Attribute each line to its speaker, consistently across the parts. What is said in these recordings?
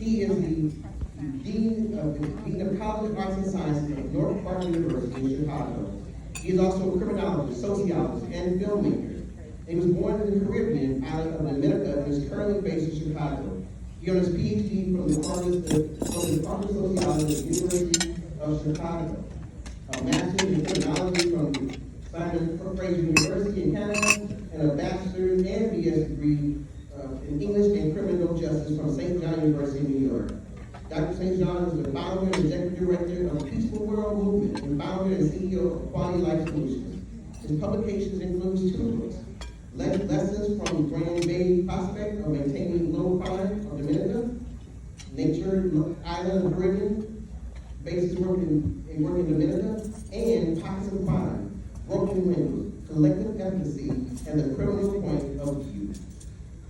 Speaker 1: He is the Dean of College of Arts and Sciences of North Park University in Chicago. He is also a criminologist, sociologist, and filmmaker. He was born in the Caribbean island of Dominica and is currently based in Chicago. He earned his PhD from the Department of Sociology at the University of Chicago. A master's in criminology from Simon Fraser University in Canada, and a bachelor's and BS degree in English and criminal justice from St. John University in New York. Dr. St. John is the founder and executive director of the Peaceful World Movement and founder and CEO of Quality Life Solutions. His publications include 2 books, Lessons from Grand Bay Prospect of Maintaining Low Crime of Dominica, Nature Island of Caribbean, Basis Work in Dominica, and Pockets of Crime, Broken Windows, Collective Empathy, and the Criminal Point of View.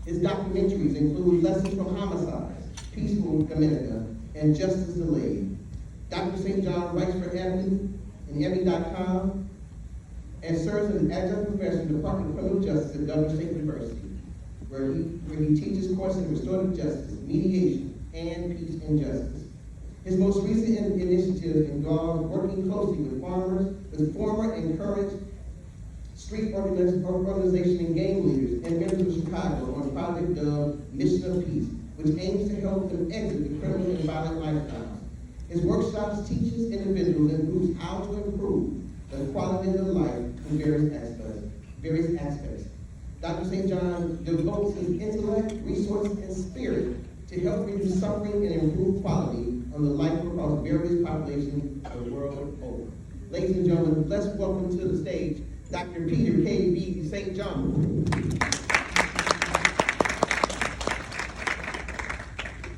Speaker 1: His documentaries include Lessons from Homicides, Peaceful Dominica, and Justice Delayed. Dr. St. John writes for Ebony and Ebony.com and serves as an adjunct professor in the Department of Criminal Justice at Governor State University, where he teaches courses in restorative justice, mediation, and peace and justice. His most recent initiative involves working closely with former and current street organization and gang leaders and members of Chicago on a project dubbed Mission of Peace, which aims to help them exit the criminal and violent lifestyles. His workshops teaches individuals and groups how to improve the quality of their life in various aspects. Dr. St. John devotes his intellect, resources, and spirit to help reduce suffering and improve quality of the life across various populations of the world over. Ladies and gentlemen, let's welcome to the stage Dr. Peter K.B. St. John.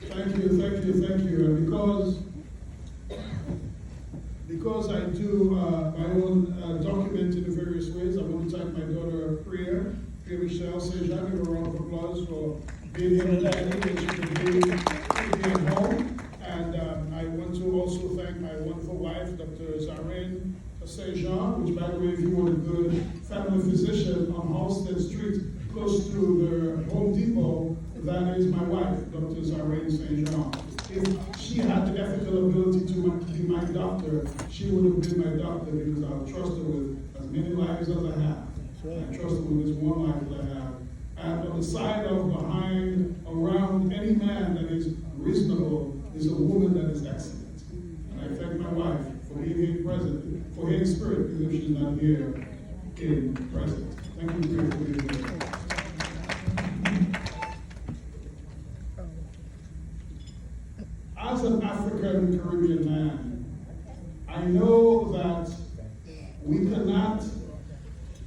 Speaker 2: Thank you. And because I do my own documenting in various ways, I want to thank my daughter Priya Michelle St. John. Give a round of applause for being here today and she can be at home. And I want to also thank my wonderful wife, Dr. Zareen St. John, which, by the way, if you want a good family physician on Halsted Street, close to the Home Depot, that is my wife, Dr. Zareen St. John. If she had the ethical ability to be my doctor, she would have been my doctor because I trust her with as many lives as I have. I trust her with this one life that I have. And on the side of, behind, around any man that is reasonable is a woman that is excellent. And I thank my wife for being here present, for her spirit, because if she's not here in present. Thank you for being here. As an African Caribbean man, I know that we cannot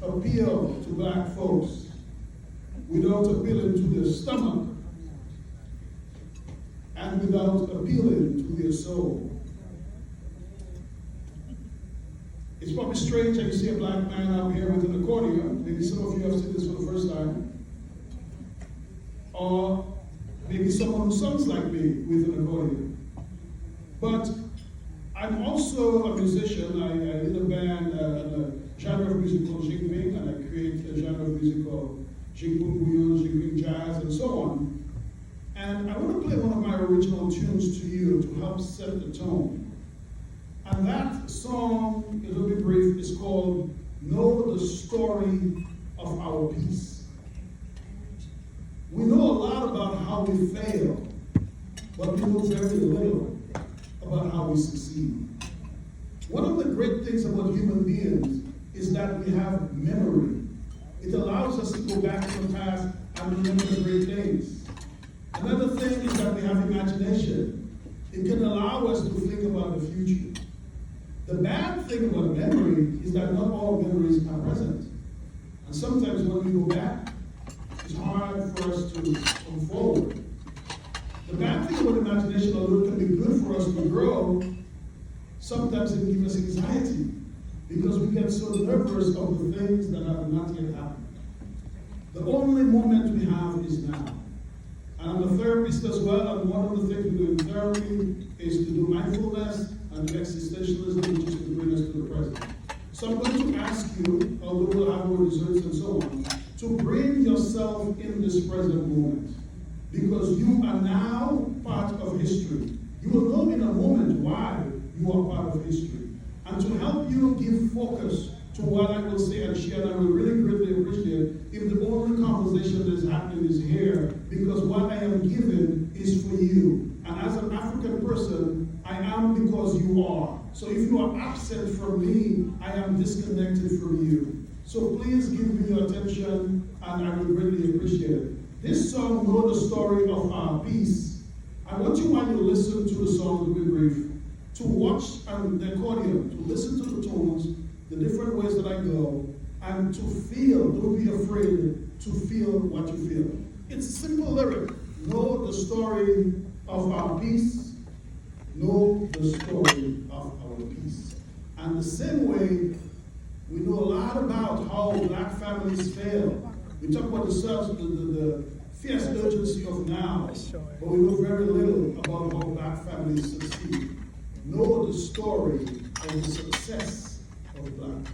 Speaker 2: appeal to black folks without appealing to their stomach and without appealing to their soul. It's probably strange that you see a black man out here with an accordion. Maybe some of you have seen this for the first time. Or maybe someone who sounds like me with an accordion. But I'm also a musician. I lead a band, a genre of music called Jingping, and I create a genre of music called Jingping Bouillon, Jingping Jazz, and so on. And I want to play one of my original tunes to you to help set the tone. And that song, it'll be brief, is called Know the Story of Our Peace. We know a lot about how we fail, but we know very little about how we succeed. One of the great things about human beings is that we have memory. It allows us to go back to the past and remember the great days. Another thing is that we have imagination. It can allow us to think about the future. The bad thing about memory is that not all memories are present. And sometimes when we go back, it's hard for us to come forward. The bad thing about imagination, although it can be good for us to grow, sometimes it gives us anxiety because we get so nervous of the things that have not yet happened. The only moment we have is now. And I'm a therapist as well, and one of the things we do in therapy is to do mindfulness and existentialism, which is to bring us to the present. So I'm going to ask you, although we'll have our desserts and so on, to bring yourself in this present moment. because you are now part of history. You will know in a moment why you are part of history. And to help you give focus to what I will say and share, and I will really greatly appreciate if the only conversation that is happening is here, because what I am given is for you. And as an African person, I am because you are. So if you are absent from me, I am disconnected from you. So please give me your attention, and I will greatly appreciate it. This song, Know the Story of Our Peace. I want you, while you listen to the song, to be brief, to watch the accordion, to listen to the tones, the different ways that I go, and to feel, don't be afraid to feel what you feel. It's a simple lyric. Know the story of our peace. Know the story of our peace. And the same way, we know a lot about how black families fail. We talk about the fierce urgency of now, but we know very little about how black families succeed. Know the story of the success of black families.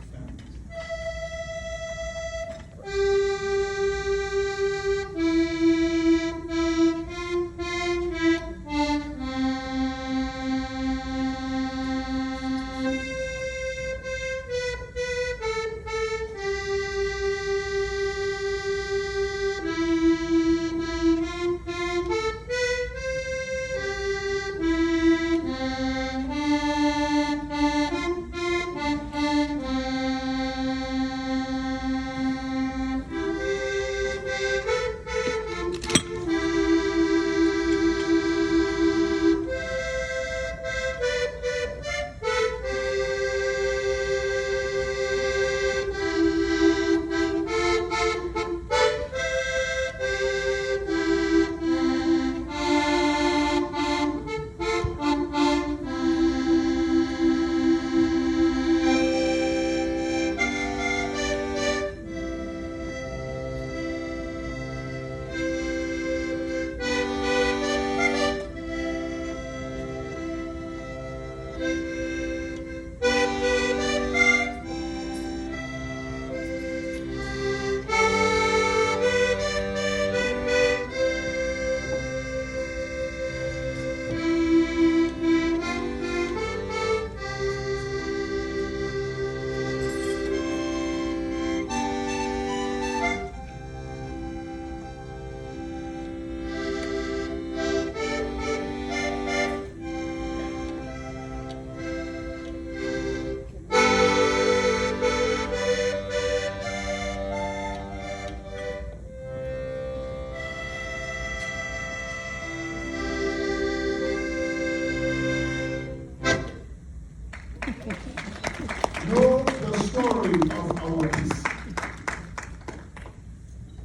Speaker 2: Know the story of our peace.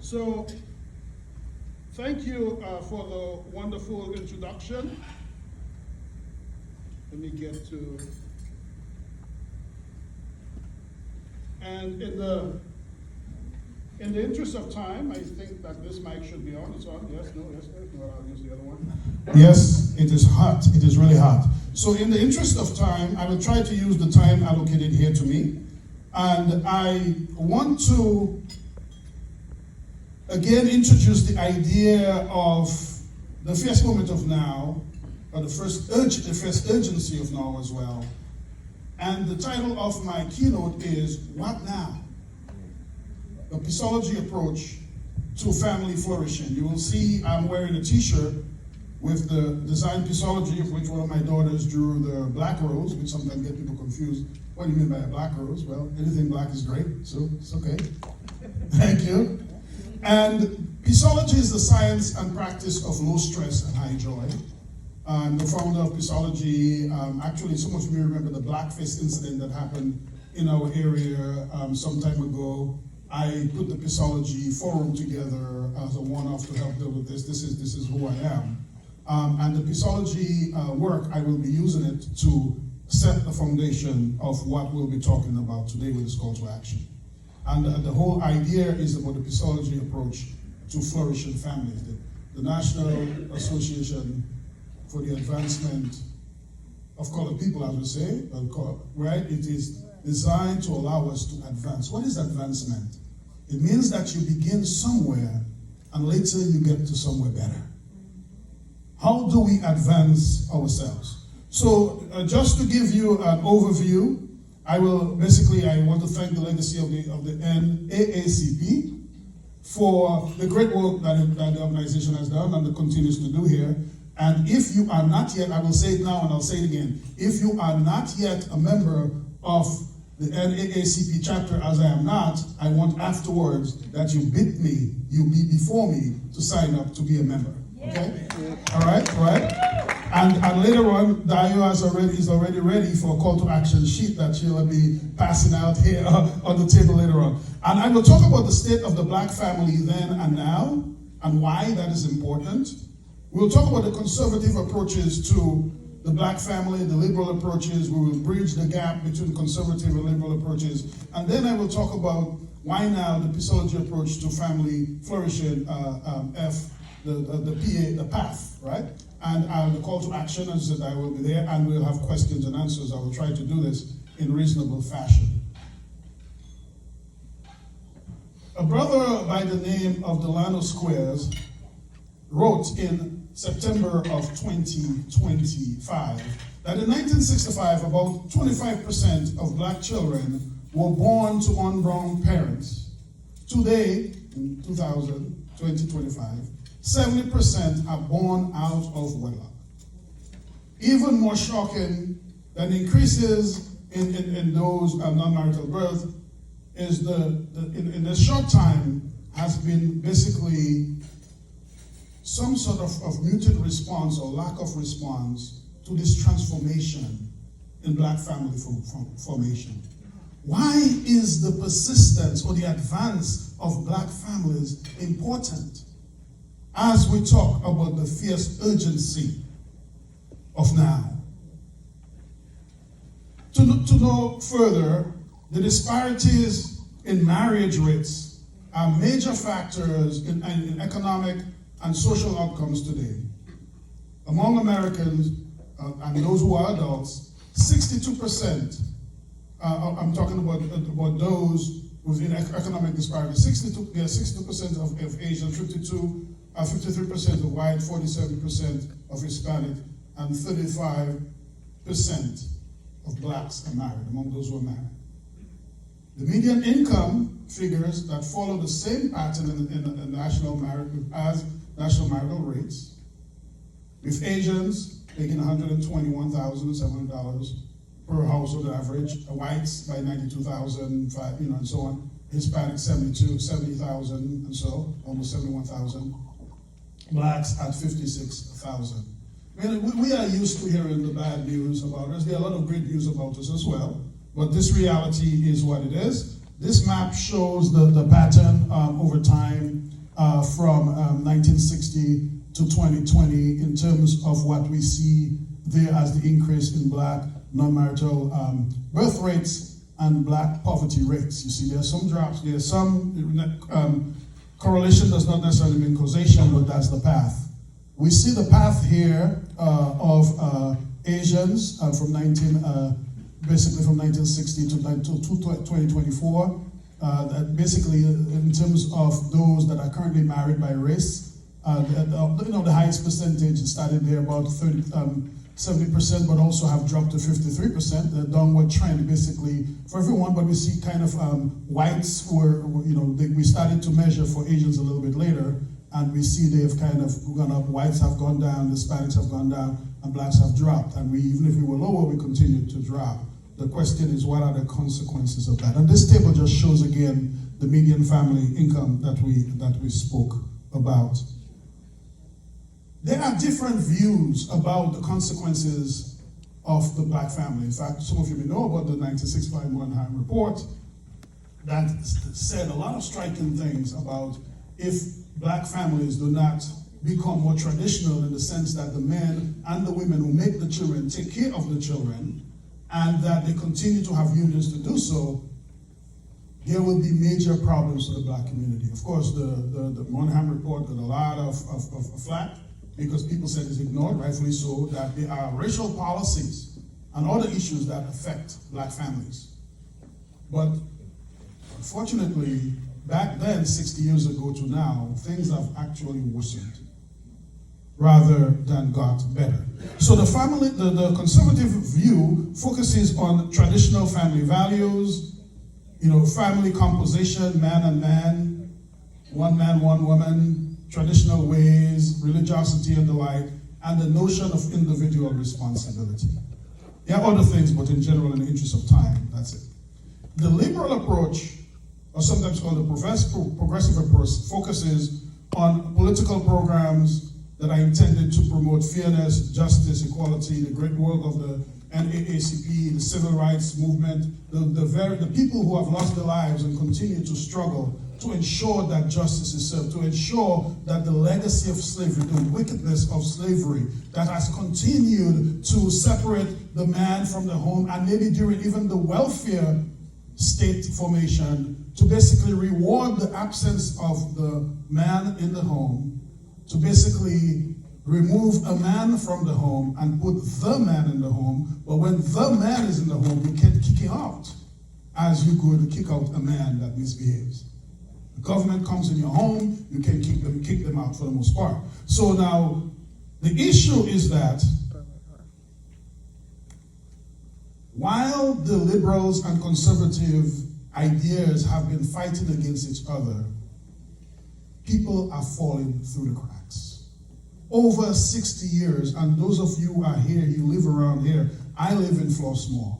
Speaker 2: So, thank you for the wonderful introduction. Let me get to, and in the interest of time, I think that this mic should be on. It's on. Yes, no, yes, no. I'll use the other one.
Speaker 3: Yes, it is hot. It is really hot. So in the interest of time, I will try to use the time allocated here to me. And I want to, again, introduce the idea of the first moment of now, or the first urgency of now as well. And the title of my keynote is, What Now? The Peaceology approach to family flourishing. You will see I'm wearing a t-shirt with the design Peaceology, of which one of my daughters drew the black rose, which sometimes get people confused. What do you mean by a black rose? Well, anything black is great, so it's okay. Thank you. And Peaceology is the science and practice of low stress and high joy. I'm the founder of Peaceology. Actually, some of you remember the blackface incident that happened in our area some time ago. I put the Peaceology forum together as a one-off to help deal with this. This is who I am. And the Peaceology work, I will be using it to set the foundation of what we'll be talking about today with this call to action. And the whole idea is about the Peaceology approach to flourishing families. The National Association for the Advancement of Colored People, as we say, right? It is designed to allow us to advance. What is advancement? It means that you begin somewhere and later you get to somewhere better. How do we advance ourselves? So just to give you an overview, I want to thank the legacy of the NAACP for the great work that the organization has done and continues to do here. And if you are not yet, I will say it now and I'll say it again, if you are not yet a member of the NAACP chapter, as I am not, I want afterwards that you be before me to sign up to be a member. Okay? All right? And later on, Dayo is already ready for a call to action sheet that she'll be passing out here on the table later on. And I will talk about the state of the black family then and now, and why that is important. We'll talk about the conservative approaches to the black family, the liberal approaches. We will bridge the gap between conservative and liberal approaches. And then I will talk about why now the Peaceology approach to family flourishing, the PAFF, right? And the call to action, as I said, I will be there, and we'll have questions and answers. I will try to do this in reasonable fashion. A brother by the name of Delano Squares wrote in September of 2025 that in 1965, about 25% of black children were born to unborn parents. Today, in 2025, 70% are born out of wedlock. Even more shocking than increases in those non-marital birth is in a short time has been basically some sort of muted response or lack of response to this transformation in black family formation. Why is the persistence or the advance of black families important as we talk about the fierce urgency of now? To know further, the disparities in marriage rates are major factors in economic and social outcomes today. Among Americans, and those who are adults, 62%, I'm talking about those within economic disparity, 62% of Asian, 53% of white, 47% of Hispanic, and 35% of blacks are married, among those who are married. The median income figures that follow the same pattern in national marital rates, with Asians making $121,700 per household average, whites by $92,000, and so on, Hispanics $70,000, and so almost $71,000, blacks at $56,000. We are used to hearing the bad news about us. There are a lot of great news about us as well, but this reality is what it is. This map shows the pattern over time from 1960 to 2020 in terms of what we see there as the increase in black non-marital birth rates and black poverty rates. You see, there are some drops, there are some correlation does not necessarily mean causation, but that's the path. We see the path here of Asians from 1960 to 2024. That basically, in terms of those that are currently married by race, the highest percentage started there about 70%, but also have dropped to 53%. The downward trend basically for everyone, but we see kind of whites we started to measure for Asians a little bit later, and we see they've kind of gone up. Whites have gone down, Hispanics have gone down, and blacks have dropped. And even if we were lower, we continued to drop. The question is, what are the consequences of that? And this table just shows again the median family income that we spoke about. There are different views about the consequences of the black family. In fact, some of you may know about the 1965 Mannheim report that said a lot of striking things about if black families do not become more traditional in the sense that the men and the women who make the children take care of the children, and that they continue to have unions to do so, there will be major problems for the black community. Of course, the Mannheim report got a lot of flack because people said it's ignored, rightfully so, that there are racial policies and other issues that affect black families. But unfortunately, back then, 60 years ago to now, things have actually worsened. rather than got better. So the conservative view focuses on traditional family values, family composition, man and man, one woman, traditional ways, religiosity and the like, and the notion of individual responsibility. There are other things, but in general, in the interest of time, that's it. The liberal approach, or sometimes called the progressive approach, focuses on political programs that are intended to promote fairness, justice, equality, the great work of the NAACP, the civil rights movement, the people who have lost their lives and continue to struggle to ensure that justice is served, to ensure that the legacy of slavery, the wickedness of slavery that has continued to separate the man from the home, and maybe during even the welfare state formation, to basically reward the absence of the man in the home, to basically remove a man from the home and put the man in the home. But when the man is in the home, you can't kick him out, as you could kick out a man that misbehaves. The government comes in your home, you can kick them out for the most part. So now, the issue is that while the liberals and conservative ideas have been fighting against each other, people are falling through the cracks. Over 60 years, and those of you who are here, you live around here, I live in Flourishing.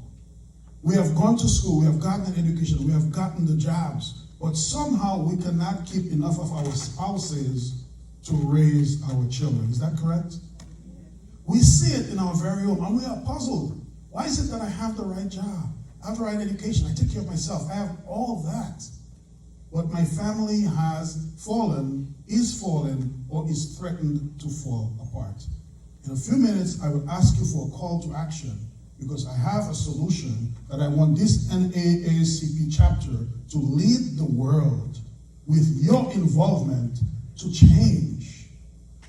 Speaker 3: We have gone to school, we have gotten an education, we have gotten the jobs, but somehow we cannot keep enough of our spouses to raise our children. Is that correct? We see it in our very home, and we are puzzled. Why is it that I have the right job? I have the right education, I take care of myself, I have all of that. But my family has fallen, is fallen, or is threatened to fall apart. In a few minutes, I will ask you for a call to action, because I have a solution that I want this NAACP chapter to lead the world with your involvement to change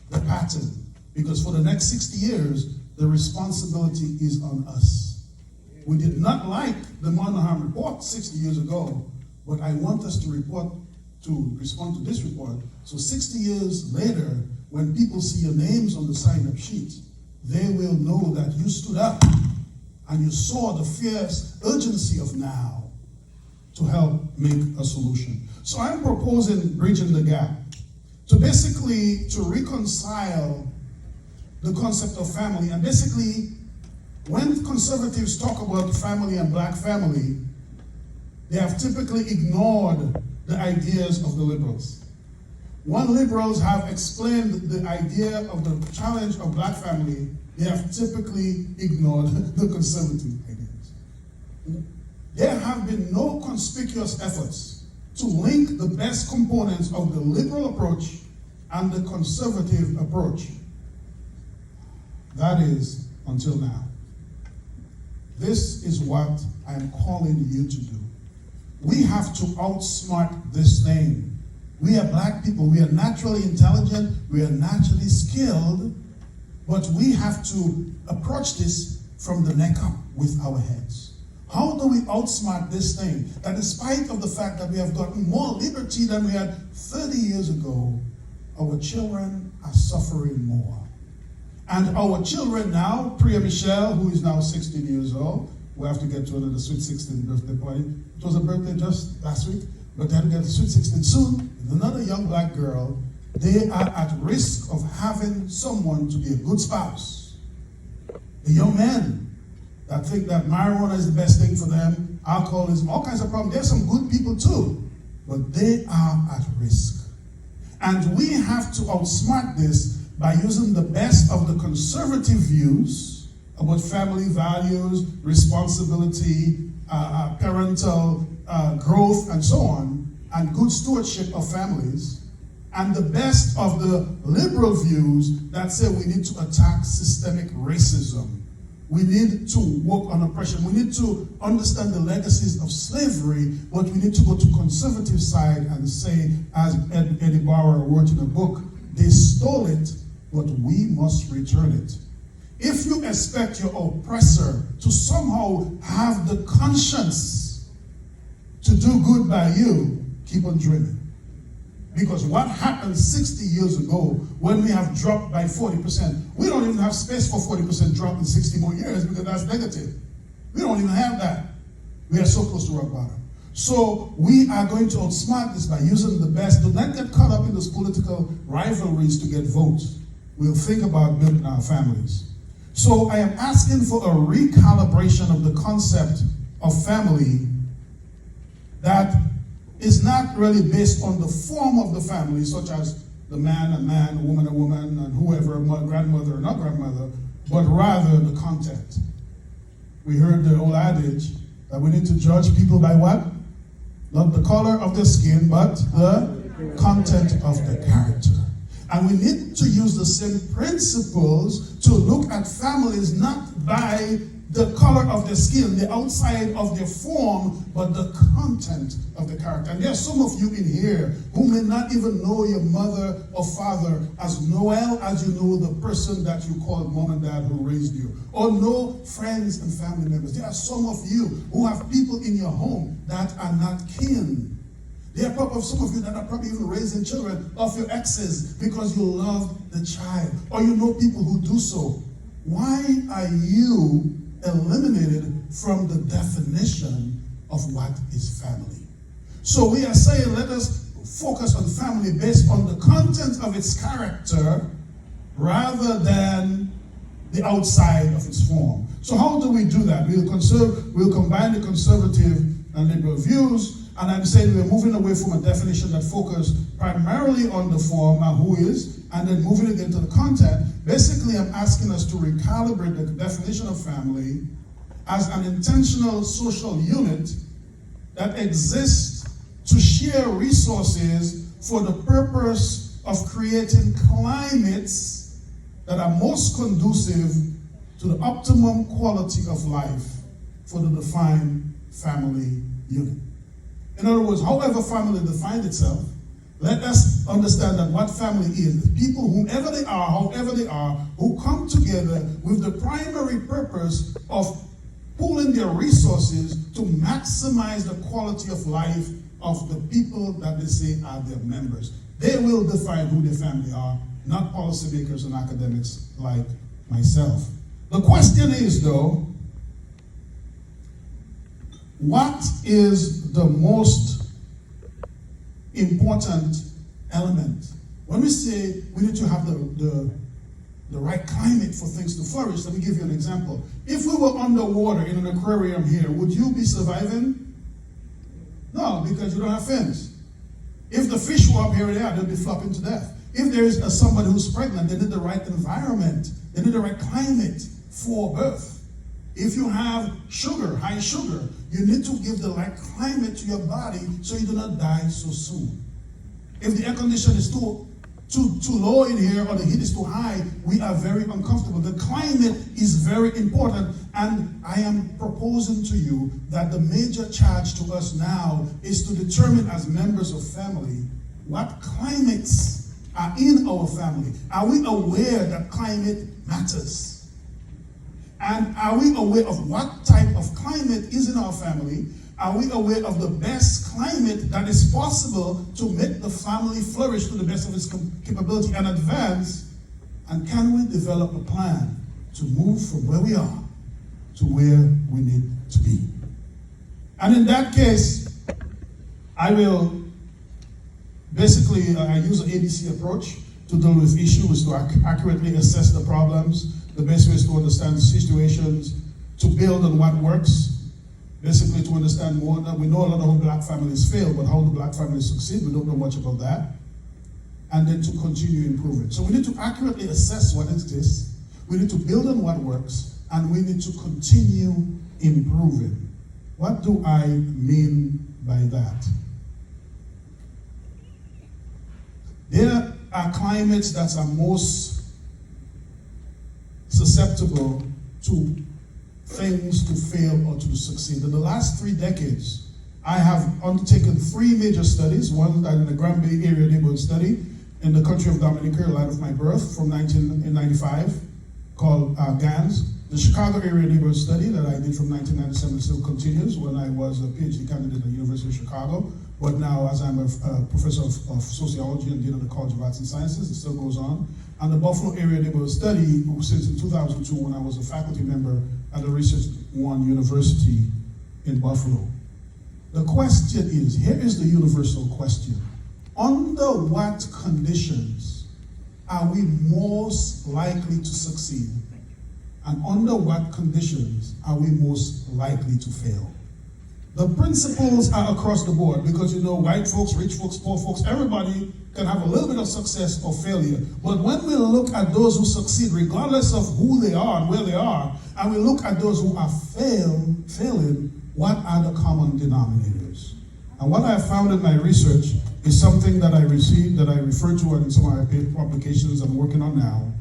Speaker 3: the pattern. Because for the next 60 years, the responsibility is on us. We did not like the Monahan report 60 years ago, but I want us to respond to this report. So 60 years later, when people see your names on the sign-up sheet, they will know that you stood up and you saw the fierce urgency of now to help make a solution. So I'm proposing bridging the gap to basically to reconcile the concept of family. And basically, when conservatives talk about family and black family, they have typically ignored the ideas of the liberals. When liberals have explained the idea of the challenge of black family, they have typically ignored the conservative ideas. There have been no conspicuous efforts to link the best components of the liberal approach and the conservative approach. That is, until now. This is what I'm calling you to do. We have to outsmart this thing. We are black people. We are naturally intelligent. We are naturally skilled. But we have to approach this from the neck up with our heads. How do we outsmart this thing? That despite of the fact that we have gotten more liberty than we had 30 years ago, our children are suffering more. And our children now, Priya Michelle, who is now 16 years old, we have to get to another sweet 16 birthday party. It was a birthday just last week, but they have to get to sweet 16 soon. Another young black girl, they are at risk of having someone to be a good spouse. The young men that think that marijuana is the best thing for them, alcoholism, all kinds of problems. There's some good people too, but they are at risk. And we have to outsmart this by using the best of the conservative views about family values, responsibility, parental growth, and so on, and good stewardship of families, and the best of the liberal views that say we need to attack systemic racism. We need to work on oppression. We need to understand the legacies of slavery, but we need to go to conservative side and say, as Eddie Bauer wrote in a book, they stole it, but we must return it. If you expect your oppressor to somehow have the conscience to do good by you, keep on dreaming. Because what happened 60 years ago when we have dropped by 40%, we don't even have space for 40% drop in 60 more years because that's negative. We don't even have that. We are so close to rock bottom. So we are going to outsmart this by using the best. Do not get caught up in those political rivalries to get votes. We'll think about building our families. So I am asking for a recalibration of the concept of family that is not really based on the form of the family, such as the man, a man, a woman, and whoever, grandmother or not grandmother, but rather the content. We heard the old adage that we need to judge people by what? Not the color of their skin, but the content of their character. And we need to use the same principles to look at families not by the color of their skin, the outside of their form, but the content of the character. And there are some of you in here who may not even know your mother or father as well as you know the person that you called mom and dad who raised you, or know friends and family members. There are some of you who have people in your home that are not kin. There are probably some of you that are probably even raising children of your exes because you love the child, or you know people who do so. Why are you eliminated from the definition of what is family? So we are saying let us focus on family based on the content of its character rather than the outside of its form. So how do we do that? We'll combine the conservative and liberal views. And I'm saying we're moving away from a definition that focuses primarily on the form and who is, and then moving it into the content. Basically, I'm asking us to recalibrate the definition of family as an intentional social unit that exists to share resources for the purpose of creating climates that are most conducive to the optimum quality of life for the defined family unit. In other words, however family defines itself, let us understand that what family is. People, whomever they are, however they are, who come together with the primary purpose of pooling their resources to maximize the quality of life of the people that they say are their members. They will define who their family are, not policymakers and academics like myself. The question is, though, what is the most important element? When we say we need to have the right climate for things to flourish, let me give you an example. If we were underwater in an aquarium here, would you be surviving? No, because you don't have fins. If the fish were up here, they'll be flopping to death. If there is somebody who's pregnant, they need the right environment. They need the right climate for birth. If you have sugar, high sugar, you need to give the right climate to your body so you do not die so soon. If the air condition is too low in here or the heat is too high, we are very uncomfortable. The climate is very important, and I am proposing to you that the major charge to us now is to determine as members of family what climates are in our family. Are we aware that climate matters? And are we aware of what type of climate is in our family? Are we aware of the best climate that is possible to make the family flourish to the best of its capability and advance? And can we develop a plan to move from where we are to where we need to be? And in that case, I will basically I use an ABC approach to deal with issues, to accurately assess the problems. The best way is to understand the situations, to build on what works, basically to understand more. We know a lot of how black families fail, but how do black families succeed? We don't know much about that. And then to continue improving. So we need to accurately assess what exists, we need to build on what works, and we need to continue improving. What do I mean by that? There are climates that are most susceptible to things to fail or to succeed. In the last 3 decades, I have undertaken 3 major studies. One in the Grand Bay Area neighborhood study in the country of Dominica, land of my birth, from 1995, called GANS. The Chicago Area Neighborhood Study that I did from 1997 still continues when I was a PhD candidate at the University of Chicago. But now, as I'm a professor of sociology and dean of the College of Arts and Sciences, it still goes on. And the Buffalo Area Neighborhood Study, since in 2002 when I was a faculty member at the Research One University in Buffalo. The question is, here is the universal question. Under what conditions are we most likely to succeed? And under what conditions are we most likely to fail? The principles are across the board because you know, white folks, rich folks, poor folks, everybody can have a little bit of success or failure. But when we look at those who succeed, regardless of who they are and where they are, and we look at those who are failing, what are the common denominators? And what I have found in my research is something that I received, that I refer to in some of my paper publications I'm working on now,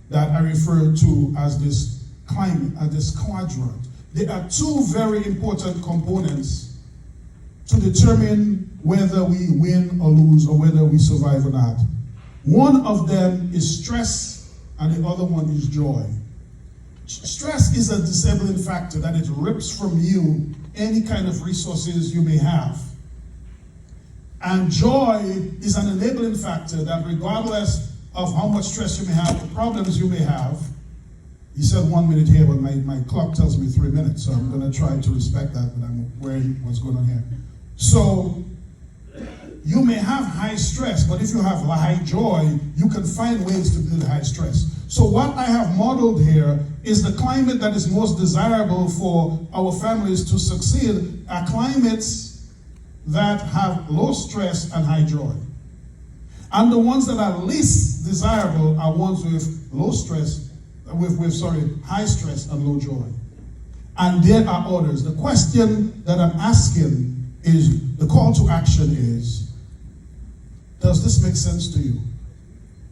Speaker 3: that I refer to as this climate, as this quadrant. There are two very important components to determine whether we win or lose or whether we survive or not. One of them is stress and the other one is joy. Stress is a disabling factor that it rips from you any kind of resources you may have. And joy is an enabling factor that regardless of how much stress you may have, the problems you may have. He said 1 minute here, but my clock tells me 3 minutes, so I'm going to try to respect that, but I'm aware of what's going on here. So, you may have high stress, but if you have high joy, you can find ways to build high stress. So what I have modeled here is the climate that is most desirable for our families to succeed are climates that have low stress and high joy. And the ones that are least desirable are ones with low stress, high stress and low joy. And there are others. The question that I'm asking is, the call to action is, does this make sense to you?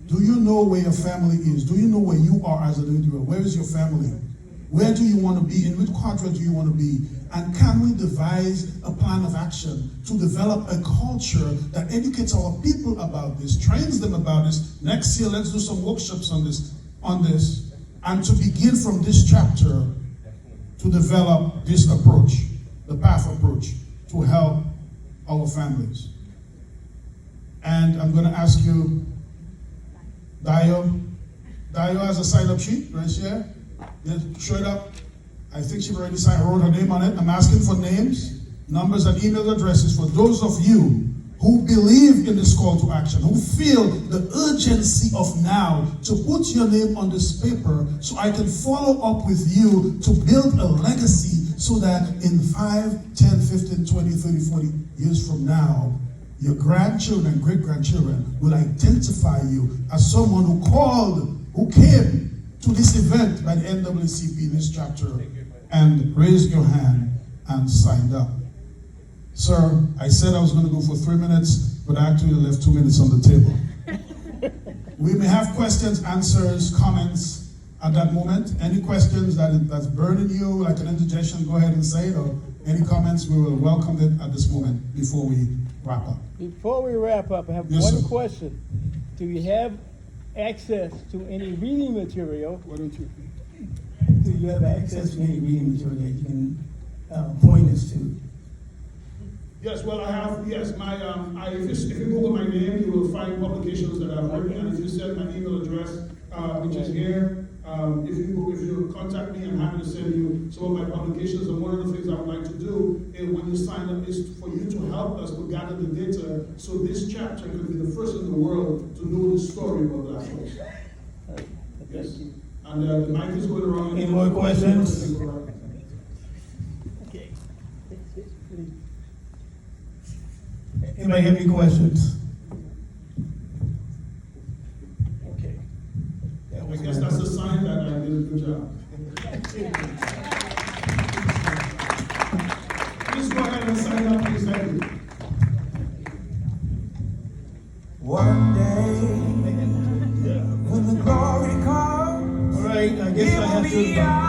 Speaker 3: Do you know where your family is? Do you know where you are as an individual? Where is your family? Where do you want to be? In which quadrant do you want to be? And can we devise a plan of action to develop a culture that educates our people about this, trains them about this? Next year, let's do some workshops on this, and to begin from this chapter to develop this approach, the PAFF approach, to help our families. And I'm going to ask you, Dayo has a sign-up sheet right here. Yeah, show it up. I think she already wrote her name on it. I'm asking for names, numbers, and email addresses for those of you who believe in this call to action, who feel the urgency of now to put your name on this paper so I can follow up with you to build a legacy so that in 5, 10, 15, 20, 30, 40 years from now, your grandchildren and great-grandchildren will identify you as someone who came to this event by the NAACP in this chapter and raised your hand and signed up. Sir, I said I was going to go for 3 minutes, but I actually left 2 minutes on the table. We may have questions, answers, comments at that moment. Any questions that's burning you, like an interjection, go ahead and say it, or any comments, we will welcome it at this moment before we wrap up.
Speaker 4: Before we wrap up, I have one question. Do you have access to any reading material?
Speaker 3: Why don't you?
Speaker 5: Do you have access to any reading material that you can point us to?
Speaker 2: Yes, well, I have, yes, if you Google my name, you will find publications that I've written, and if you send my email address, which is here, if you contact me, I'm happy to send you some of my publications. And one of the things I would like to do is, when you sign up, is for you to help us to gather the data so this chapter could be the first in the world to know the story about Black folks. Yes. And the mic is going around.
Speaker 5: Any more questions?
Speaker 4: Okay.
Speaker 5: Anybody have any questions?
Speaker 4: Okay.
Speaker 2: I guess that's a sign that I did a good job. Please go ahead and sign up, please. Thank you.
Speaker 5: One day, when the glory comes,
Speaker 4: All right, I guess I have to.